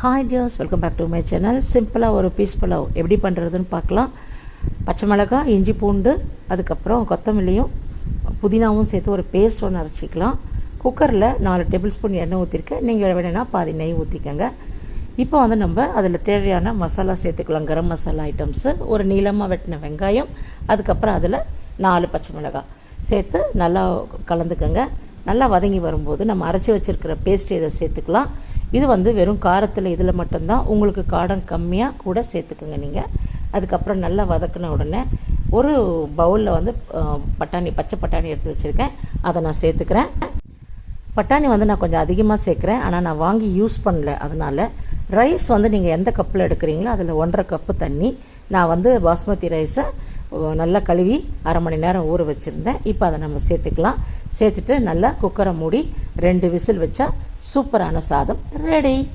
Hi Jose, welcome back to my channel. சிம்பிளாக ஒரு piece pulao எப்படி பண்ணுறதுன்னு பார்க்கலாம். பச்சை மிளகாய், இஞ்சி பூண்டு, அதுக்கப்புறம் கொத்தமல்லியும் புதினாவும் சேர்த்து ஒரு பேஸ்ட் ஒன்று அரைச்சிக்கலாம். குக்கரில் 4 டேபிள் ஸ்பூன் எண்ணெய் ஊற்றிருக்கேன். நீங்கள் வேணுன்னா பாதி நெய் ஊற்றிக்கங்க. இப்போ நம்ம அதில் தேவையான மசாலா சேர்த்துக்கலாம். கரம் மசாலா ஐட்டம்ஸு, ஒரு நீளமாக வெட்டின வெங்காயம், அதுக்கப்புறம் அதில் 4 பச்சை மிளகாய் சேர்த்து நல்லா கலந்துக்கங்க. நல்லா வதங்கி வரும்போது நம்ம அரைச்சி வச்சுருக்கிற பேஸ்ட்டு இதை சேர்த்துக்கலாம். இது வெறும் காரத்தில் இதில் மட்டும்தான். உங்களுக்கு காரம் கம்மியாக கூட சேர்த்துக்குங்க நீங்கள். அதுக்கப்புறம் நல்லா வதக்கின உடனே ஒரு பவுலில் பச்சை பட்டாணி எடுத்து வச்சுருக்கேன், அதை நான் சேர்த்துக்கிறேன். பட்டாணி நான் கொஞ்சம் அதிகமாக சேர்க்குறேன், ஆனால் நான் வாங்கி யூஸ் பண்ணல. அதனால் ரைஸ் நீங்கள் எந்த கப்பில் எடுக்கிறீங்களோ அதில் 1.5 கப்பு தண்ணி. நான் பாஸ்மதி ரைஸை நல்லா கழுவி அரை மணி நேரம் ஊற வச்சுருந்தேன். இப்போ அதை நம்ம சேர்த்துக்கலாம். சேர்த்துட்டு நல்லா குக்கரை மூடி 2 விசில் வச்சா சூப்பரான சாதம் ரெடி.